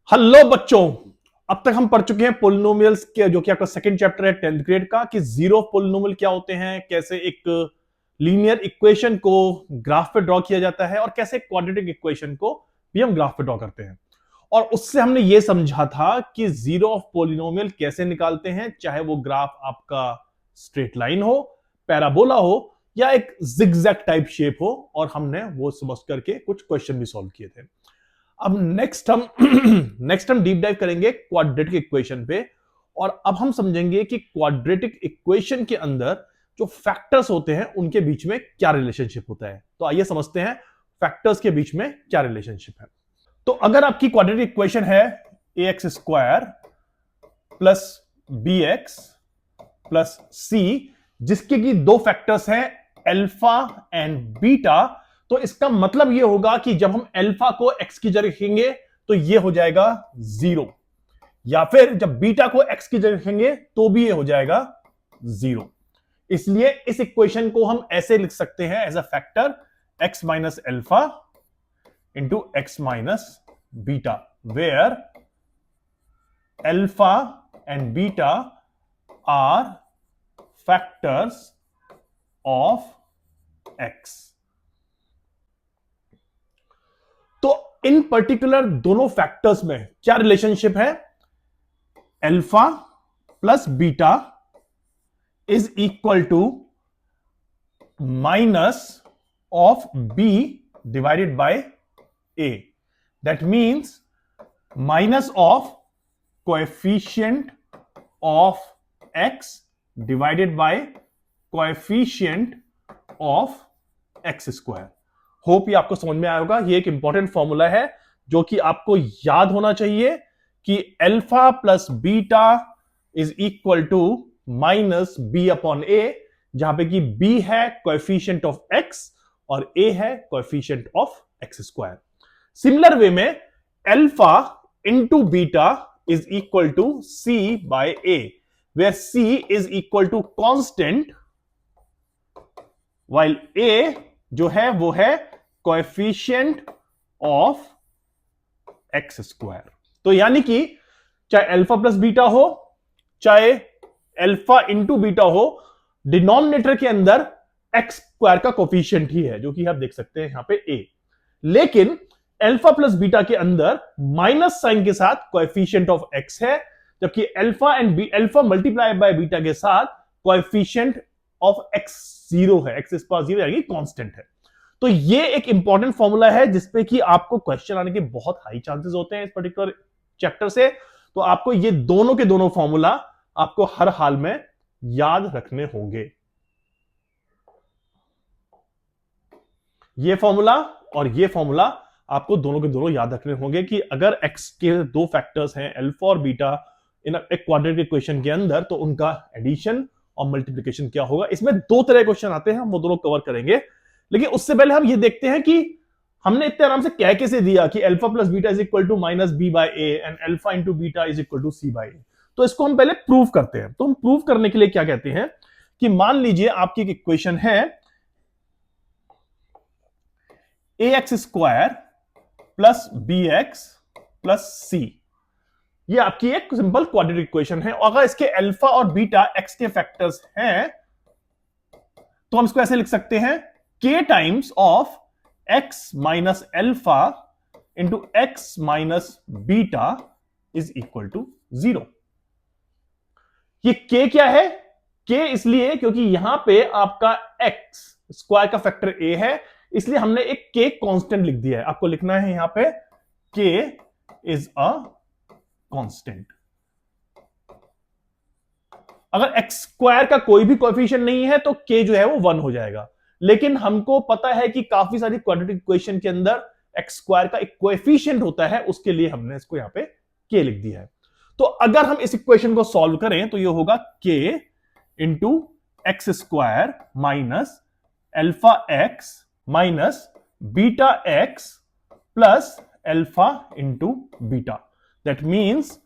Hello बच्चों, अब तक हम पढ़ चुके हैं पोलिनोमियल्स के, जो कि आपका सेकंड चैप्टर है 10th ग्रेड का, कि जीरो ऑफ पोलिनोमियल क्या होते हैं, कैसे एक लीनियर इक्वेशन को ग्राफ पे ड्रॉ किया जाता है और कैसे क्वाड्रेटिक इक्वेशन को भी हम ग्राफ पे ड्रॉ करते हैं। और उससे हमने ये समझा था कि जीरो ऑफ पोलिनोमियल कैसे निकालते हैं, चाहे वो ग्राफ आपका स्ट्रेट लाइन हो, पैराबोला हो या एक जिगजैग टाइप शेप हो, और हमने वो समझ करके कुछ क्वेश्चन भी सॉल्व किए थे। अब नेक्स्ट हम डीप डाइव करेंगे क्वाड्रेटिक इक्वेशन पे, और अब हम समझेंगे कि क्वाड्रेटिक इक्वेशन के अंदर जो फैक्टर्स होते हैं उनके बीच में क्या रिलेशनशिप होता है। तो आइए समझते हैं फैक्टर्स के बीच में क्या रिलेशनशिप है। तो अगर आपकी क्वाड्रेटिक इक्वेशन है a x square plus b x plus c, जिसके की दो फैक्टर्स हैं अल्फा एंड बीटा, तो इसका मतलब यह होगा कि जब हम अल्फा को एक्स की जगह रखेंगे तो यह हो जाएगा 0, या फिर जब बीटा को एक्स की जगह रखेंगे तो भी यह हो जाएगा 0। इसलिए इस इक्वेशन को हम ऐसे लिख सकते हैं as a factor X minus alpha into X minus beta, where alpha and beta are factors of X. तो इन पर्टिकुलर दोनों फैक्टर्स में क्या रिलेशनशिप है? Alpha plus beta is equal to minus of B divided by A. That means minus of coefficient of X divided by coefficient of x square. Hope ये आपको समझ में आया होगा। ये एक इंपॉर्टेंट फॉर्मूला है जो कि आपको याद होना चाहिए कि alpha plus beta is equal to minus b upon a, जहां पे कि बी है कोएफिशिएंट ऑफ एक्स और ए है coefficient of x square. Similar way में alpha into beta is equal to c by a, where c is equal to constant, while a जो है वो है कोएफिशिएंट ऑफ एक्स स्क्वायर। तो यानी कि चाहे अल्फा प्लस बीटा हो, चाहे अल्फा इंटू बीटा हो, डिनोमिनेटर के अंदर एक्स स्क्वायर का कोएफिशिएंट ही है, जो कि आप देख सकते हैं यहां पे ए। लेकिन अल्फा प्लस बीटा के अंदर माइनस साइन के साथ कोएफिशिएंट ऑफ एक्स है, जबकि अल्फा मल्टीप्लाई बाय बीटा के साथ कोएफिशिएंट ऑफ एक्स 0 है, एक्स पावर 0 यानी कांस्टेंट है। तो ये एक इंपॉर्टेंट फॉर्मूला है जिसपे कि आपको क्वेश्चन आने के बहुत हाई चांसेस होते हैं इस पर्टिकुलर चैप्टर से। तो आपको ये दोनों के दोनों फॉर्मूला आपको हर हाल में याद रखने होंगे। ये फॉर्मूला और ये फॉर्मूला आपको दोनों के दोनों याद रखने होंगे कि अगर एक्स के दो फैक्टर्स हैं अल्फा और बीटा इन एक क्वाड्रेटिक इक्वेशन के अंदर, तो उनका एडिशन और मल्टीप्लिकेशन क्या होगा। इसमें दो तरह के क्वेश्चन आते हैं, हम वो दोनों कवर करेंगे। लेकिन उससे पहले हम ये देखते हैं कि हमने इतने आराम से कह कैसे दिया कि alpha plus beta is equal to minus b by a and alpha into beta is equal to c by a. तो इसको हम पहले प्रूव करते हैं। तो हम प्रूव करने के लिए क्या कहते हैं कि मान लीजिए आपकी एक इक्वेशन है a x square plus b x plus c. ये आपकी एक सिंपल क्वाड्रेटिक इक्वेशन है। अगर इसके अल्फा और बीटा एक्स के फैक्टर्स हैं तो हम इसको ऐसे लिख सकते हैं k times of x minus alpha into X minus beta is equal to 0। ये k क्या है? k इसलिए क्योंकि यहां पे आपका x स्क्वायर का फैक्टर a है, इसलिए हमने एक k कांस्टेंट लिख दिया है। आपको लिखना है यहां पे k इज अ कांस्टेंट। अगर एक्स स्क्वायर का कोई भी कोएफिशिएंट नहीं है तो k जो है वो 1 हो जाएगा। लेकिन हमको पता है कि काफी सारी क्वाड्रेटिक इक्वेशन के अंदर एक्स स्क्वायर का एक कोएफिशिएंट होता है, उसके लिए हमने इसको यहां पे k लिख दिया है। तो अगर हम इस इक्वेशन को सॉल्व करें तो ये होगा k into x square minus alpha x minus beta x plus alpha into beta. That means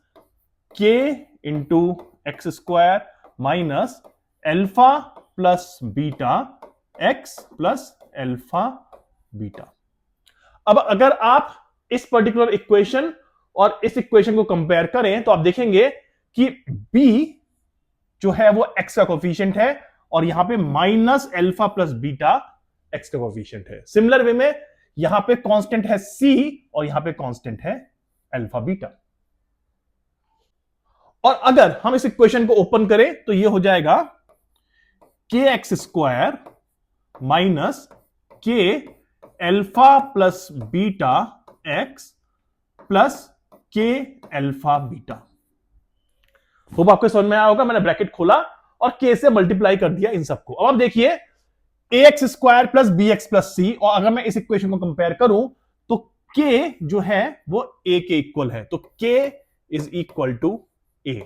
k into x square minus alpha plus beta x plus alpha beta. अब अगर आप इस पर्टिकुलर इक्वेशन और इस इक्वेशन को compare करें तो आप देखेंगे कि b जो है वो x का कोफिशिएंट है और यहां पे minus alpha plus beta x का कोफिशिएंट है। सिमिलर वे में यहां पे कांस्टेंट है c और यहां पे कांस्टेंट है अल्फा बीटा। और अगर हम इस इक्वेशन को ओपन करें तो ये हो जाएगा के एक्स स्क्वायर माइनस के alpha plus beta x plus के अल्फा बीटा। होप आपको समझ में आया होगा। मैंने ब्रैकेट खोला और के से मल्टीप्लाई कर दिया इन सबको। अब आप देखिए a x square plus b x plus c, और अगर मैं इस इक्वेशन को कंपेयर करूं तो के जो है वो ए के इक्वल है, तो के इज इक्वल टू ए।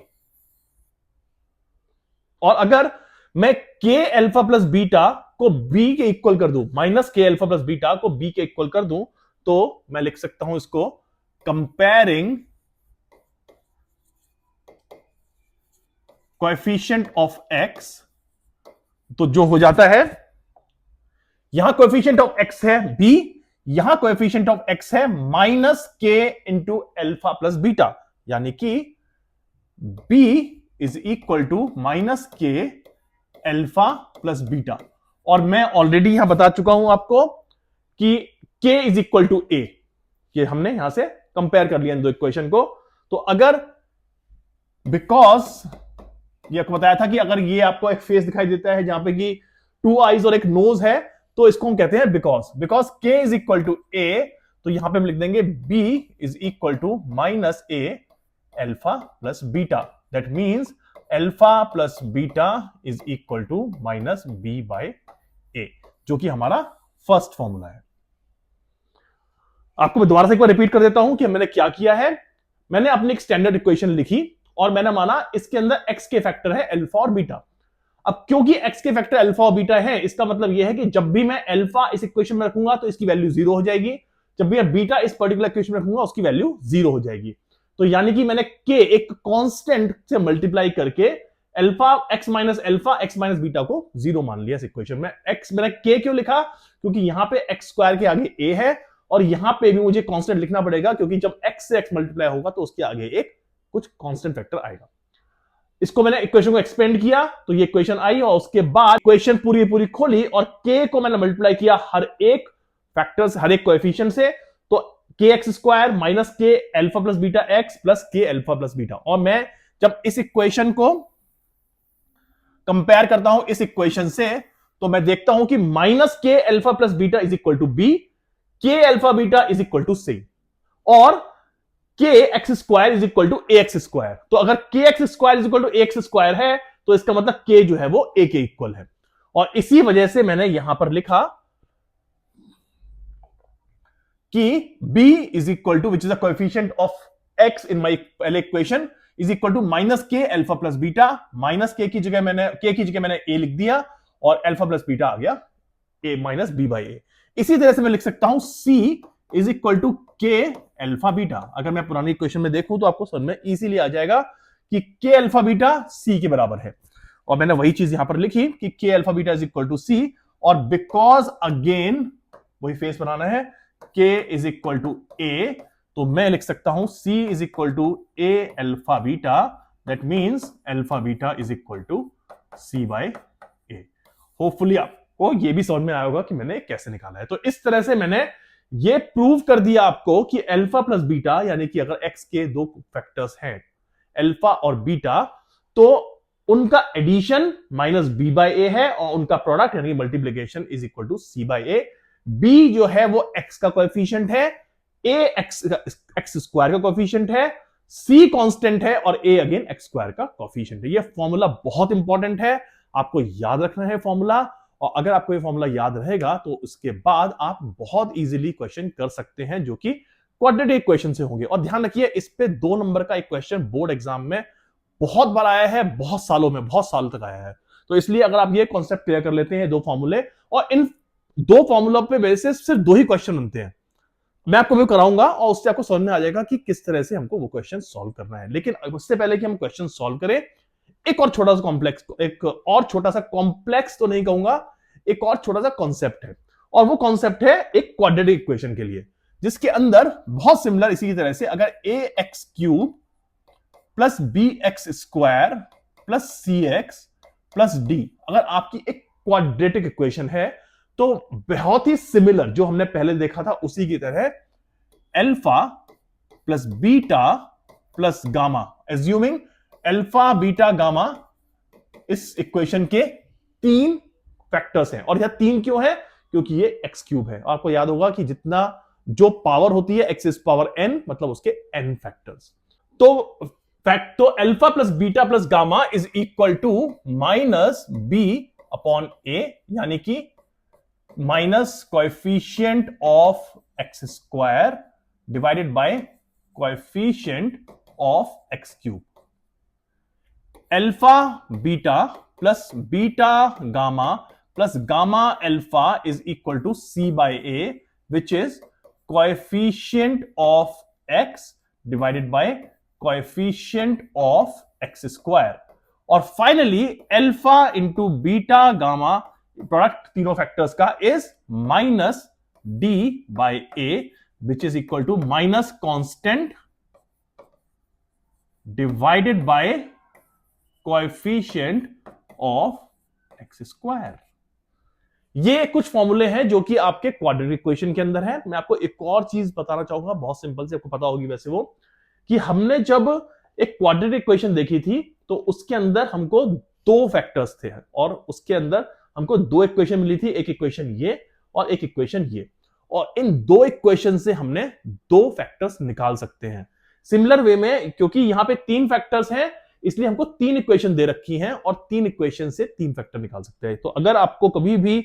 और अगर मैं के अल्फा प्लस बीटा को बी के इक्वल कर दूं, माइनस के अल्फा प्लस बीटा को बी के इक्वल कर दूं, तो मैं लिख सकता हूं इसको कंपेयरिंग कोएफिशिएंट ऑफ एक्स। तो जो हो जाता है, यहां कोएफिशिएंट ऑफ एक्स है बी, यहां कोएफिशिएंट ऑफ एक्स है minus K into alpha plus beta, यानी कि B is equal to minus के अल्फा प्लस बीटा। और मैं ऑलरेडी यहां बता चुका हूं आपको कि के इज इक्वल टू ए, ये हमने यहां से कंपेयर कर लिया इन दो इक्वेशन को। तो अगर बिकॉज ये आपको बताया था कि अगर ये आपको एक फेस दिखाई देता है जहां पे कि टू आईज और एक नोज है, तो इसको हम कहते हैं बिकॉज के इज इक्वल टू ए, तो यहां पे हम लिख देंगे b is equal to minus a alpha plus beta. That means alpha plus beta is equal to minus b by a, जो कि हमारा फर्स्ट फॉर्मूला है। आपको मैं दोबारा से एक बार रिपीट कर देता हूं कि मैंने क्या किया है। मैंने अपनी एक स्टैंडर्ड इक्वेशन लिखी और मैंने माना इसके अंदर x के फैक्टर है अल्फा और बीटा। अब क्योंकि x के फैक्टर अल्फा और बीटा है, इसका मतलब यह है कि जब भी मैं अल्फा इस इक्वेशन में रखूंगा तो इसकी वैल्यू 0 हो जाएगी, जब भी मैं बीटा इस पर्टिकुलर इक्वेशन में रखूंगा उसकी वैल्यू 0 हो जाएगी। तो यानी कि मैंने k एक कांस्टेंट से मल्टीप्लाई करके alpha x minus alpha x minus beta को 0 मान लिया इस इक्वेशन में। x मैंने k क्यों लिखा, क्योंकि यहां पे x स्क्वायर के आगे a है और यहां पे भी मुझे कांस्टेंट लिखना पड़ेगा, क्योंकि जब x से x मल्टीप्लाई होगा तो उसके आगे एक कुछ कांस्टेंट फैक्टर आएगा। इसको मैंने इक्वेशन को एक्सपेंड किया तो ये इक्वेशन आई, और उसके बाद इक्वेशन पूरी खोली और k को मैंने मल्टीप्लाई किया हर एक फैक्टर्स, हर एक कोएफिशिएंट से। तो के एक्स स्क्वायर माइनस के alpha plus beta x plus के अल्फा प्लस बीटा। और मैं जब इस इक्वेशन को कंपेयर करता हूं इस इक्वेशन से, तो मैं देखता हूं कि माइनस के alpha plus beta is equal to b, k alpha beta is equal to c, और k x square is equal to a x square. तो अगर k x square is equal to a x square है तो इसका मतलब के जो है वो ए के इक्वल है। और इसी वजह से मैंने यहां पर लिखा कि b is equal to which is the coefficient of x in my पहले equation is equal to minus के alpha plus beta. Minus k की जगह मैंने a लिख दिया और अल्फा प्लस बीटा आ गया a माइनस बी बाई ए। इसी तरह से मैं लिख सकता हूं c इज इक्वल टू के अल्फा बीटा। अगर मैं पुरानी इक्वेशन में देखूं तो आपको समझ में इजीली आ जाएगा कि के अल्फा बीटा c के बराबर है, और मैंने वही चीज यहां पर लिखी कि K alpha beta is equal to c। और बिकॉज अगेन वही फेस बनाना है, k is equal to a, तो मैं लिख सकता हूं c is equal to a alpha beta. That means alpha beta is equal to c by a। Hopefully आपको ये भी समझ में आया होगा कि मैंने कैसे निकाला है। तो इस तरह से मैंने ये प्रूव कर दिया आपको कि अल्फा प्लस बीटा, यानी कि अगर x के दो फैक्टर्स हैं अल्फा और बीटा, तो उनका addition minus B by A है और उनका प्रोडक्ट यानी multiplication is equal to C by A. B जो है वो x का कोएफिशिएंट है, a एक्स स्क्वायर का कोएफिशिएंट है, c कांस्टेंट है और a अगेन एक्स स्क्वायर का कोएफिशिएंट है। ये फॉर्मूला बहुत इंपॉर्टेंट है, आपको याद रखना है फॉर्मूला। और अगर आपको ये फॉर्मूला याद रहेगा तो उसके बाद आप बहुत इजीली क्वेश्चन कर सकते हैं जो कि क्वाड्रेटिक इक्वेशन से होंगे। और ध्यान रखिए, इस पे 2 नंबर का एक क्वेश्चन बोर्ड एग्जाम में बहुत बार आया है, बहुत सालों तक आया है। तो इसलिए अगर आप ये कॉन्सेप्ट क्लियर कर लेते हैं, 2 फॉर्मूले, और इन 2 फॉर्मूलों पे बेसिस सिर्फ 2 ही क्वेश्चन बनते हैं, मैं आपको वो कराऊंगा और उससे आपको समझ में आ जाएगा कि किस तरह से हमको वो क्वेश्चन सॉल्व करना है। लेकिन उससे पहले कि हम क्वेश्चन सॉल्व करें, एक और छोटा सा कॉम्प्लेक्स तो नहीं कहूंगा, एक और छोटा सा कॉन्सेप्ट है, और वो कॉन्सेप्ट है एक क्वाड्रेटिक इक्वेशन के लिए। जिसके अंदर बहुत सिमिलर इसी की तरह से अगर a x cube plus b x square plus c x plus d अगर आपकी एक क्वाड्रेटिक इक्वेशन है, तो बहुत ही सिमिलर जो हमने पहले देखा था उसी की तरह alpha plus beta plus gamma, assuming alpha beta gamma इस इक्वेशन के 3 फैक्टर्स हैं। और यह 3 क्यों है? क्योंकि ये एक्स क्यूब है। आपको याद होगा कि जितना जो पावर होती है एक्स इज पावर एन, मतलब उसके एन फैक्टर्स। तो alpha plus beta plus gamma is equal to minus b upon a, यानी कि minus coefficient of x square divided by coefficient of x cube. Alpha beta plus beta gamma plus gamma alpha is equal to C by A, which is coefficient of x divided by coefficient of x square. और finally alpha into beta gamma product तीनों factors का is minus D by A, which is equal to minus constant divided by coefficient of x square. ये कुछ फॉर्मूले हैं जो कि आपके क्वाड्रेटिक इक्वेशन के अंदर है। मैं आपको एक और चीज बताना चाहूंगा, बहुत सिंपल सी, आपको पता होगी वैसे वो, कि हमने जब एक क्वाड्रेटिक इक्वेशन देखी थी तो उसके अंदर हमको 2 फैक्टर्स थे और उसके अंदर हमको 2 इक्वेशन मिली थी, एक इक्वेशन ये और एक इक्वेशन ये, और इन 2 इक्वेशन से हमने 2 फैक्टर्स निकाल सकते हैं। सिमिलर वे में, क्योंकि यहां पे 3 फैक्टर्स हैं इसलिए हमको 3 इक्वेशन दे रखी हैं और 3 इक्वेशन से 3 फैक्टर निकाल सकते हैं। तो अगर आपको कभी भी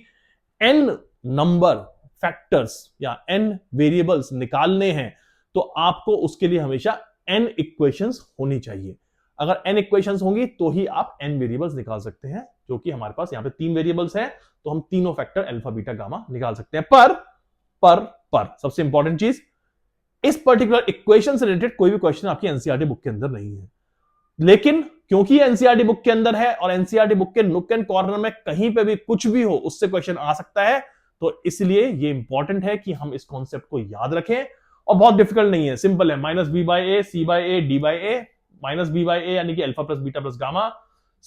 n नंबर फैक्टर्स या n वेरिएबल्स निकालने हैं तो आपको उसके लिए हमेशा n इक्वेशंस होनी चाहिए। अगर n इक्वेशंस होंगी तो ही आप n वेरिएबल्स निकाल सकते हैं, जो कि हमारे पास यहां पे 3 वेरिएबल्स हैं, तो हम तीनों फैक्टर अल्फा बीटा गामा निकाल सकते हैं। पर सबसे इंपॉर्टेंट चीज, इस पर्टिकुलर इक्वेशन से रिलेटेड कोई भी क्वेश्चन आपकी एनसीईआरटी बुक के अंदर नहीं है। लेकिन क्योंकि एनसीईआरटी बुक के अंदर है और एनसीईआरटी बुक के नुक एंड कॉर्नर में कहीं पे भी कुछ भी हो उससे क्वेश्चन आ सकता है, तो इसलिए ये इंपॉर्टेंट है कि हम इस कॉन्सेप्ट को याद रखें। और बहुत डिफिकल्ट नहीं है, सिंपल है, minus B by a c by a d by a, minus B by a यानी कि alpha plus beta plus gamma,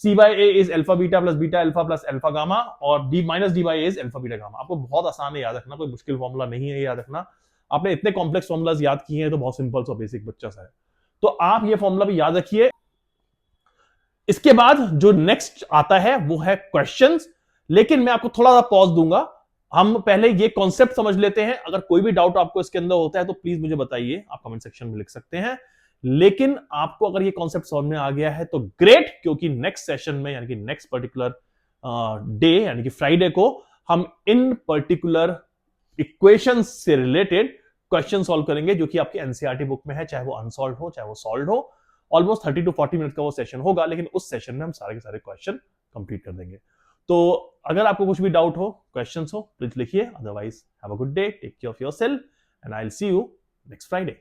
c by a is alpha beta alpha plus alpha gamma, और d minus d by a is alpha beta gamma. आपको बहुत आसान है याद रखना, कोई मुश्किल फॉर्मूला नहीं है याद रखना। आपने इतने कॉम्प्लेक्स फॉर्मुलाज याद किए हैं तो बहुत सिंपल सा बेसिक बच्चा सा है, तो आप ये फॉर्मूला भी याद रखिए। इसके बाद जो नेक्स्ट आता है वो है क्वेश्चंस, लेकिन मैं आपको थोड़ा सा पॉज दूंगा। हम पहले ये कॉन्सेप्ट समझ लेते हैं। अगर कोई भी डाउट आपको इसके अंदर होता है तो प्लीज मुझे बताइए, आप कमेंट सेक्शन में लिख सकते हैं। लेकिन आपको अगर ये कॉन्सेप्ट समझ में आ गया है तो ग्रेट, क्योंकि नेक्स्ट सेशन में यानी कि नेक्स्ट पर्टिकुलर डे यानी कि फ्राइडे को हम इन पर्टिकुलर इक्वेशन से रिलेटेड क्वेश्चन सॉल्व करेंगे, जो कि आपके एनसीईआरटी बुक में है, चाहे वो अनसॉल्व हो चाहे वो सॉल्व हो। ऑलमोस्ट 30 to 40 मिनट का वो सेशन होगा, लेकिन उस सेशन में हम सारे के सारे क्वेश्चन कंप्लीट कर देंगे। तो अगर आपको कुछ भी डाउट हो, क्वेश्चंस हो, प्लीज लिखिए। Otherwise have a good day, take care of yourself and I will see you next Friday.